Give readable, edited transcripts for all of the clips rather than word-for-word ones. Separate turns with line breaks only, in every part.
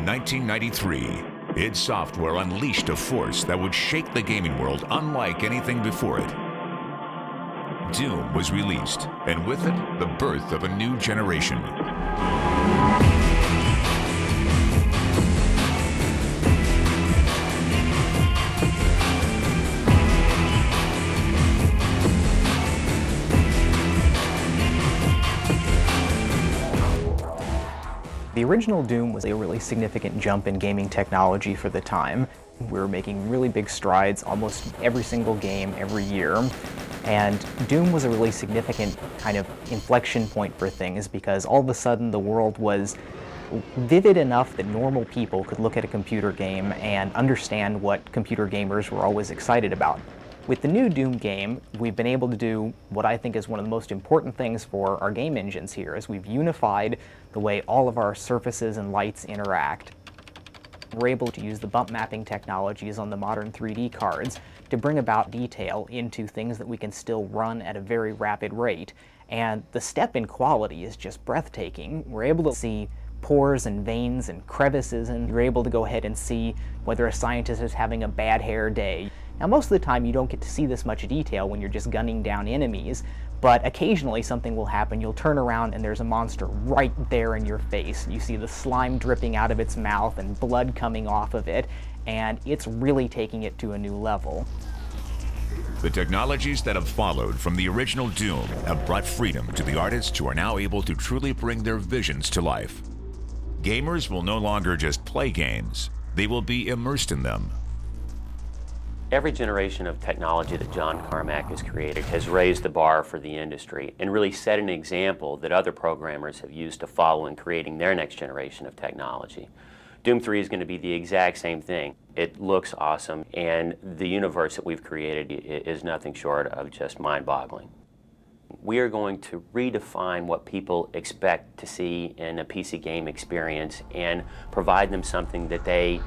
In 1993, id Software unleashed a force that would shake the gaming world unlike anything before it. Doom was released, and with it, the birth of a new generation.
The original Doom was a really significant jump in gaming technology for the time. We were making really big strides almost every single game every year. And Doom was a really significant kind of inflection point for things because all of a sudden the world was vivid enough that normal people could look at a computer game and understand what computer gamers were always excited about. With the new Doom game, we've been able to do what I think is one of the most important things for our game engines here, is we've unified the way all of our surfaces and lights interact. We're able to use the bump mapping technologies on the modern 3D cards to bring about detail into things that we can still run at a very rapid rate. And the step in quality is just breathtaking. We're able to see pores and veins and crevices, and you're able to go ahead and see whether a scientist is having a bad hair day. Now, most of the time you don't get to see this much detail when you're just gunning down enemies, but occasionally something will happen. You'll turn around and there's a monster right there in your face. You see the slime dripping out of its mouth and blood coming off of it, and it's really taking it to a new level.
The technologies that have followed from the original Doom have brought freedom to the artists who are now able to truly bring their visions to life. Gamers will no longer just play games, they will be immersed in them.
Every generation of technology that John Carmack has created has raised the bar for the industry and really set an example that other programmers have used to follow in creating their next generation of technology. Doom 3 is going to be the exact same thing. It looks awesome, and the universe that we've created is nothing short of just mind-boggling. We are going to redefine what people expect to see in a PC game experience and provide them something that they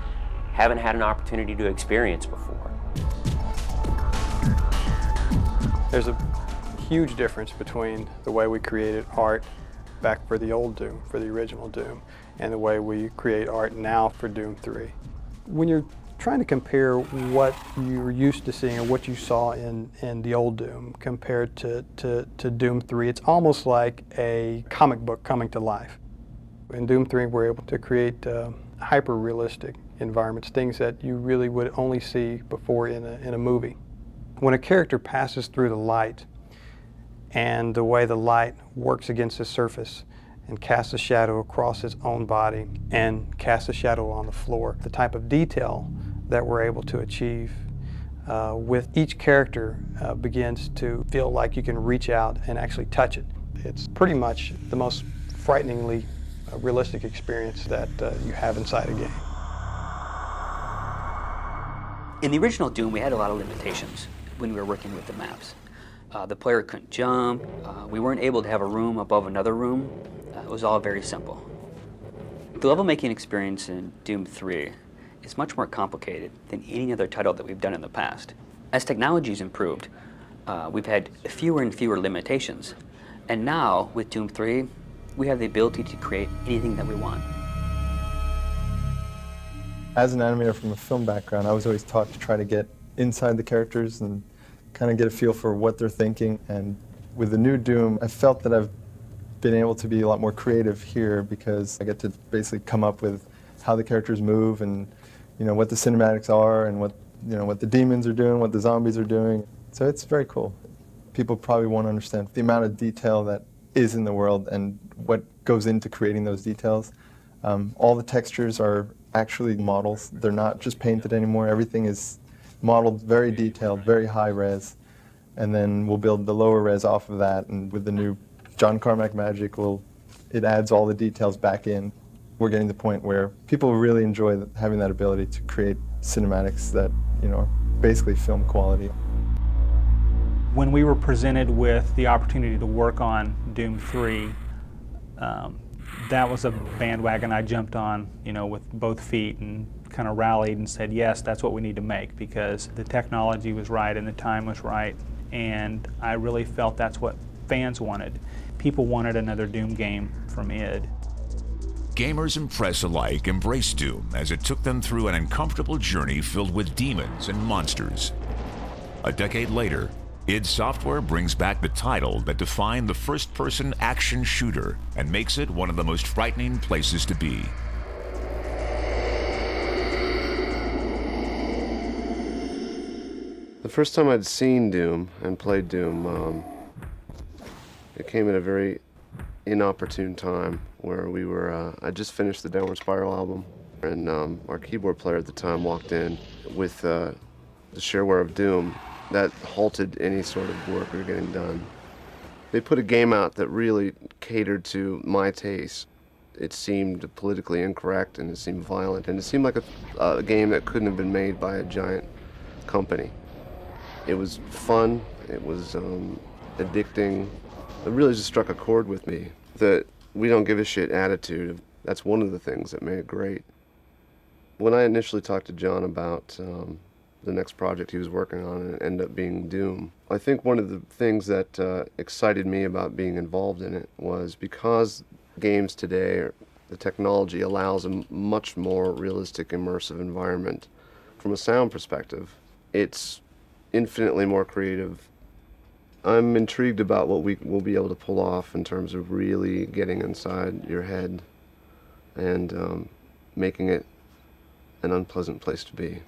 haven't had an opportunity to experience before.
There's a huge difference between the way we created art back for the old Doom, for the original Doom, and the way we create art now for Doom 3. When you're trying to compare what you're used to seeing or what you saw in the old Doom compared to Doom 3, it's almost like a comic book coming to life. In Doom 3, we're able to create hyper-realistic environments, things that you really would only see before in a movie. When a character passes through the light and the way the light works against the surface and casts a shadow across its own body and casts a shadow on the floor, the type of detail that we're able to achieve with each character begins to feel like you can reach out and actually touch it. It's pretty much the most frighteningly realistic experience that you have inside a game.
In the original Doom, we had a lot of limitations when we were working with the maps. The player couldn't jump, we weren't able to have a room above another room. It was all very simple. The level making experience in Doom 3 is much more complicated than any other title that we've done in the past. As technology's improved, we've had fewer and fewer limitations. And now, with Doom 3, we have the ability to create anything that we want.
As an animator from a film background, I was always taught to try to get inside the characters and kind of get a feel for what they're thinking. And with the new Doom, I felt that I've been able to be a lot more creative here because I get to basically come up with how the characters move and what the cinematics are and what the demons are doing, what the zombies are doing. So it's very cool. People probably won't understand the amount of detail that is in the world and what goes into creating those details. All the textures are actually models. They're not just painted anymore. Everything is modeled very detailed, very high res, and then we'll build the lower res off of that, and with the new John Carmack magic, it adds all the details back in. We're getting to the point where people really enjoy having that ability to create cinematics that are basically film quality.
When we were presented with the opportunity to work on Doom 3, that was a bandwagon I jumped on, with both feet and kind of rallied and said, yes, that's what we need to make because the technology was right and the time was right, and I really felt that's what fans wanted. People wanted another Doom game from id.
Gamers and press alike embraced Doom as it took them through an uncomfortable journey filled with demons and monsters. A decade later, id Software brings back the title that defined the first-person action shooter and makes it one of the most frightening places to be.
The first time I'd seen Doom and played Doom, it came at a very inopportune time where we were, I just finished the Downward Spiral album, and our keyboard player at the time walked in with the shareware of Doom. That halted any sort of work we were getting done. They put a game out that really catered to my taste. It seemed politically incorrect, and it seemed violent, and it seemed like a game that couldn't have been made by a giant company. It was fun, it was addicting. It really just struck a chord with me. The we don't give a shit attitude, that's one of the things that made it great. When I initially talked to John about the next project he was working on, and it ended up being Doom, I think one of the things that excited me about being involved in it was because games today, the technology allows a much more realistic, immersive environment. From a sound perspective, it's infinitely more creative. I'm intrigued about what we will be able to pull off in terms of really getting inside your head and making it an unpleasant place to be.